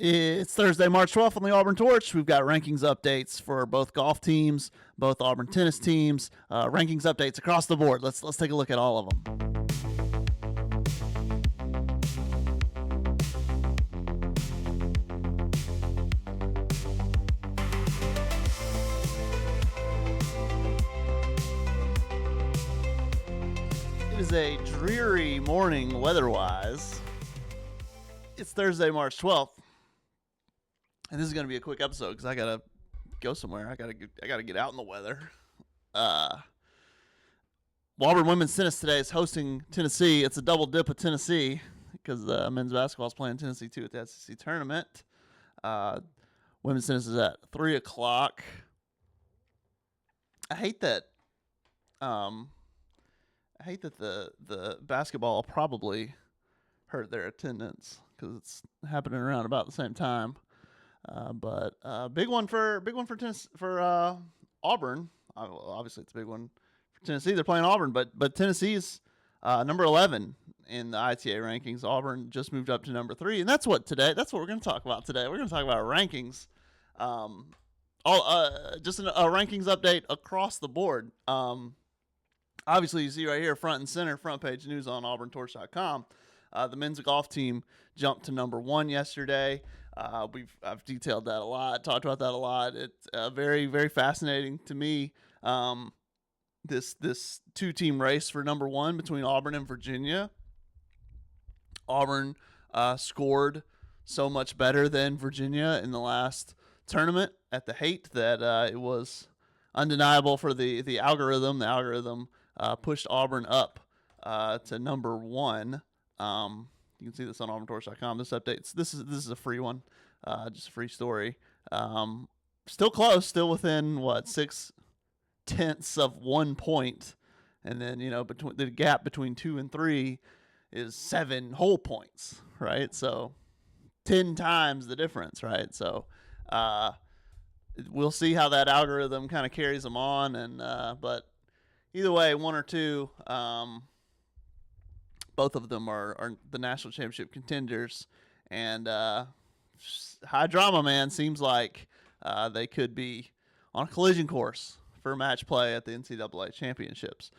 It's Thursday, March 12th on the Auburn Torch. We've got rankings updates for both golf teams, both Auburn tennis teams, rankings updates across the board. Let's take a look at all of them. It is a dreary morning weather-wise. It's Thursday, March 12th. And this is going to be a quick episode because I got to go somewhere. I got to get out in the weather. Auburn women's tennis today is hosting Tennessee. It's a double dip of Tennessee because men's basketball is playing Tennessee too at the SEC tournament. Women's tennis is at 3 o'clock. I hate that. The basketball probably hurt their attendance because it's happening around about the same time. But big one for Auburn. Obviously, it's a big one for Tennessee. They're playing Auburn, but Tennessee's number 11 in the ITA rankings. Auburn just moved up to number 3, and that's what we're going to talk about today. We're going to talk about rankings. Just a rankings update across the board. Obviously, you see right here, front and center, front page news on AuburnTorch.com. The men's golf team jumped to number 1 yesterday. I've detailed that a lot, talked about that a lot. It's very, very fascinating to me. This 2-team race for number 1 between Auburn and Virginia. Auburn scored so much better than Virginia in the last tournament at the Haight that it was undeniable for the algorithm. The algorithm pushed Auburn up to number 1. You can see this on AuburnTorch.com. This update. This is a free one, just a free story. Still close, still within 0.6 of 1 point, and then between the gap between 2 and 3 is 7 whole points, right? So 10 times the difference, right? So we'll see how that algorithm kind of carries them on, and but either way, 1 or 2. Both of them are the national championship contenders, and high drama, man. Seems like they could be on a collision course for match play at the NCAA championships.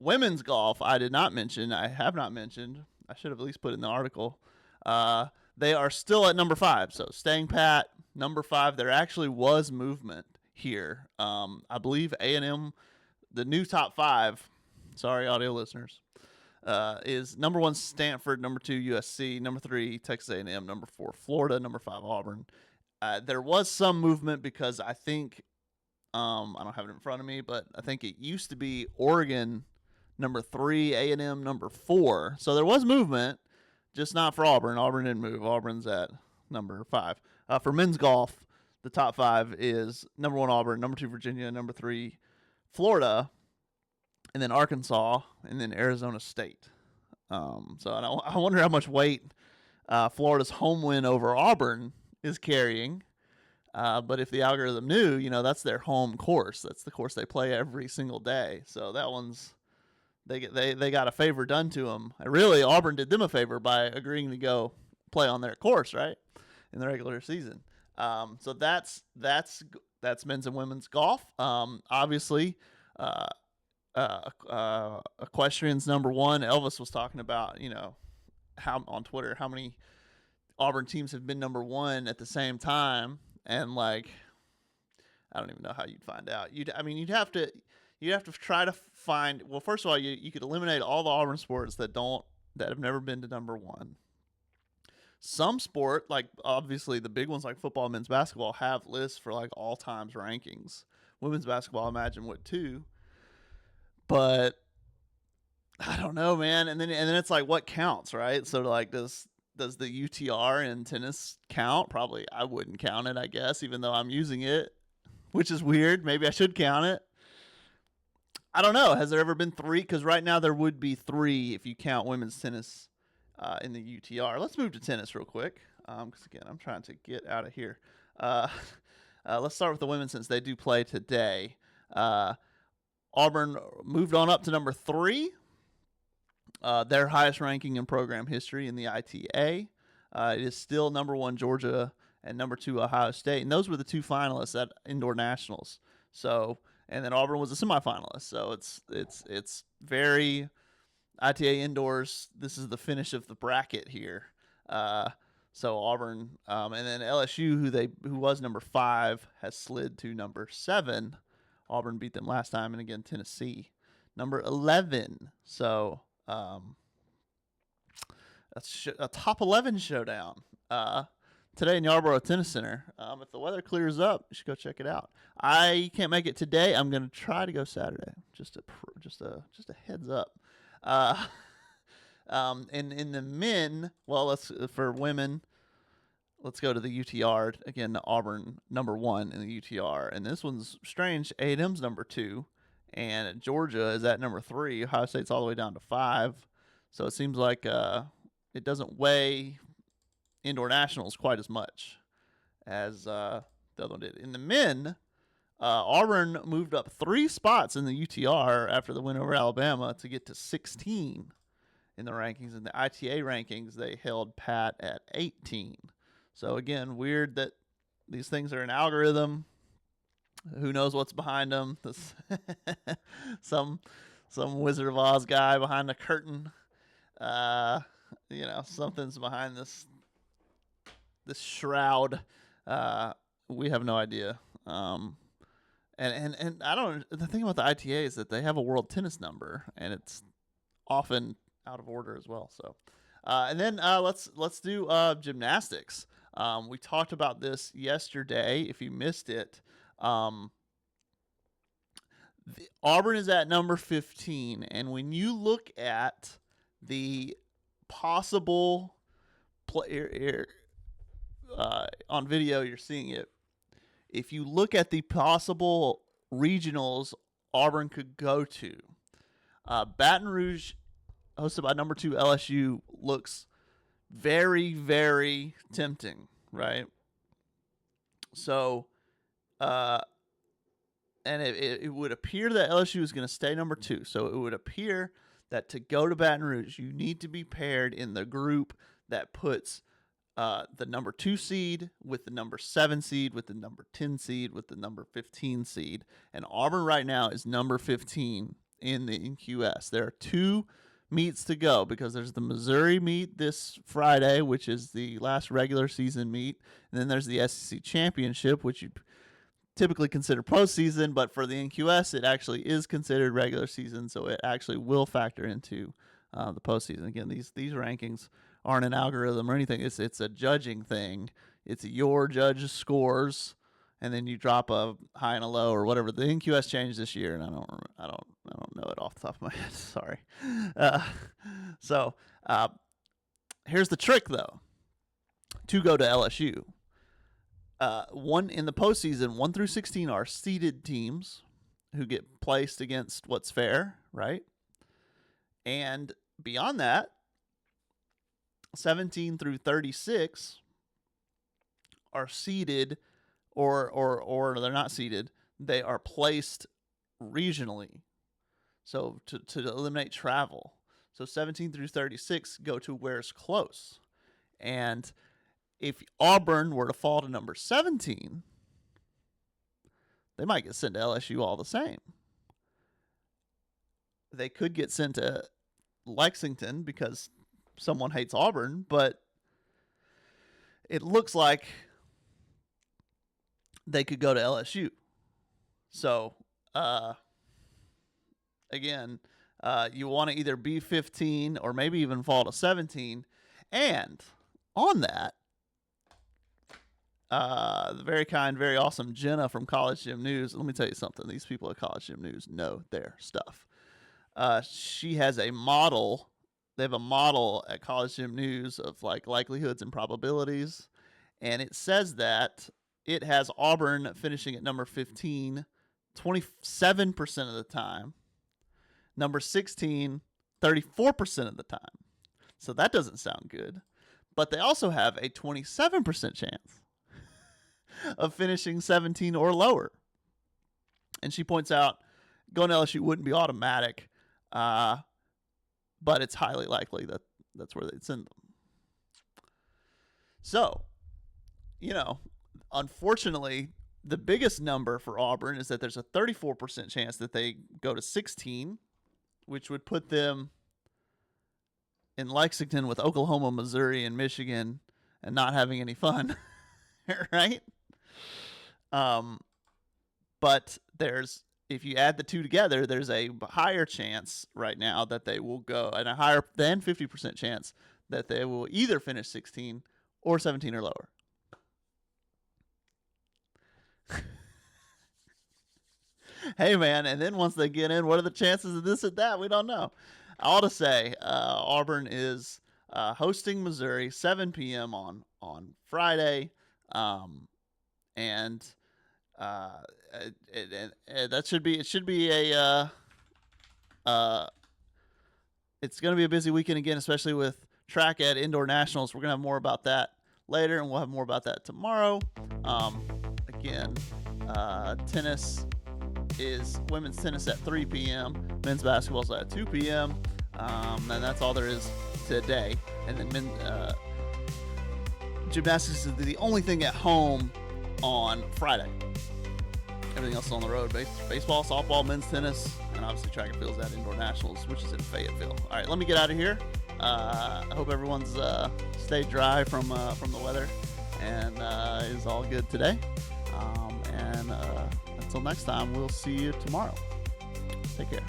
Women's golf, I did not mention. I have not mentioned. I should have at least put it in the article. They are still at number 5, so staying pat, number 5. There actually was movement here. I believe A&M, the new top 5. Sorry, audio listeners. Is number 1 Stanford, number 2 USC, number 3 Texas A&M, number 4 Florida, number 5 Auburn. There was some movement because I think I don't have it in front of me, but I think it used to be Oregon number 3, A&M number 4. So there was movement, just not for Auburn. Auburn didn't move. Auburn's at number 5. For men's golf, the top 5 is number 1 Auburn, number 2 Virginia, number 3 Florida, and then Arkansas, and then Arizona State. So I wonder how much weight Florida's home win over Auburn is carrying. But if the algorithm knew, that's their home course. That's the course they play every single day. So that one's they got a favor done to them. Really, Auburn did them a favor by agreeing to go play on their course, right, in the regular season. So that's men's and women's golf. Obviously. Equestrian's number 1. Elvis was talking about, how on Twitter, how many Auburn teams have been number 1 at the same time. And I don't even know how you'd find out. You'd have to try to find, well, first of all, you could eliminate all the Auburn sports that have never been to number 1. Some sport, like obviously the big ones like football, men's basketball, have lists for all times rankings. Women's basketball, I imagine, would too. But I don't know, man. And then it's what counts, right? So does the UTR in tennis count? Probably I wouldn't count it, I guess, even though I'm using it, which is weird. Maybe I should count it. I don't know. Has there ever been 3? Because right now there would be 3 if you count women's tennis in the UTR. Let's move to tennis real quick. Because again, I'm trying to get out of here. Let's start with the women since they do play today. Auburn moved on up to number 3. Their highest ranking in program history in the ITA. It is still number 1 Georgia and number 2 Ohio State, and those were the 2 finalists at indoor nationals. So, and then Auburn was a semifinalist. So it's very ITA indoors. This is the finish of the bracket here. So Auburn, and then LSU, who was number 5, has slid to number 7. Auburn beat them last time, and again Tennessee, number 11. So that's a top 11 showdown today in Yarborough Tennis Center. If the weather clears up, you should go check it out. I can't make it today. I'm gonna try to go Saturday. Just a heads up. And in the men, well, for women, let's go to the UTR again. Auburn number 1 in the UTR, and this one's strange. A&M's number 2, and Georgia is at number 3. Ohio State's all the way down to 5. So it seems like it doesn't weigh indoor nationals quite as much as the other one did. In the men, Auburn moved up 3 spots in the UTR after the win over Alabama to get to 16 in the rankings. In the ITA rankings, they held pat at 18. So again, weird that these things are an algorithm. Who knows what's behind them? Some Wizard of Oz guy behind the curtain. Something's behind this shroud. We have no idea. And I don't. The thing about the ITA is that they have a world tennis number, and it's often out of order as well. So, and then let's do gymnastics. We talked about this yesterday. If you missed it, Auburn is at number 15, and when you look at the possible player on video, you're seeing it. If you look at the possible regionals Auburn could go to, Baton Rouge, hosted by number 2 LSU, looks very, very tempting, right? So, and it would appear that LSU is going to stay number 2. So it would appear that to go to Baton Rouge, you need to be paired in the group that puts the number 2 seed with the number 7 seed, with the number 10 seed, with the number 15 seed. And Auburn right now is number 15 in the NQS. There are 2 meets to go because there's the Missouri meet this Friday, which is the last regular season meet. And then there's the SEC Championship, which you typically consider postseason, but for the NQS, it actually is considered regular season, so it actually will factor into the postseason. Again, these rankings aren't an algorithm or anything. It's a judging thing. It's your judge scores, and then you drop a high and a low or whatever. The NQS changed this year, and I don't know it off the top of my head. Sorry. So here's the trick, though. To go to LSU, one in the postseason, 1 through 16 are seeded teams who get placed against what's fair, right? And beyond that, 17 through 36 are seeded, or they're not seeded. They are placed regionally, so to eliminate travel. So 17 through 36 go to where's close. And if Auburn were to fall to number 17, they might get sent to LSU all the same. They could get sent to Lexington because someone hates Auburn, but it looks like they could go to LSU. So, again, you want to either be 15 or maybe even fall to 17. And on that, the very kind, very awesome Jenna from College Gym News. Let me tell you something. These people at College Gym News know their stuff. She has a model. They have a model at College Gym News of like likelihoods and probabilities. And it says that it has Auburn finishing at number 15, 27% of the time. Number 16, 34% of the time. So that doesn't sound good. But they also have a 27% chance of finishing 17 or lower. And she points out going to LSU wouldn't be automatic, but it's highly likely that that's where they'd send them. So, unfortunately, the biggest number for Auburn is that there's a 34% chance that they go to 16, which would put them in Lexington with Oklahoma, Missouri, and Michigan and not having any fun, right? But if you add the two together, there's a higher chance right now that they will go, and a higher than 50% chance that they will either finish 16 or 17 or lower. Hey, man, and then once they get in, what are the chances of this and that? We don't know. I ought to say Auburn is hosting Missouri 7 p.m. on Friday, and that should be it's going to be a busy weekend again, especially with track at indoor nationals. We're going to have more about that later, and we'll have more about that tomorrow. Again, tennis is women's tennis at 3 p.m. Men's basketball is at 2 p.m. And that's all there is today. And then gymnastics is the only thing at home on Friday. Everything else is on the road. Baseball, softball, men's tennis, and obviously track and field is at indoor nationals, which is in Fayetteville. All right, let me get out of here. I hope everyone's stayed dry from the weather and is all good today. And until next time, we'll see you tomorrow. Take care.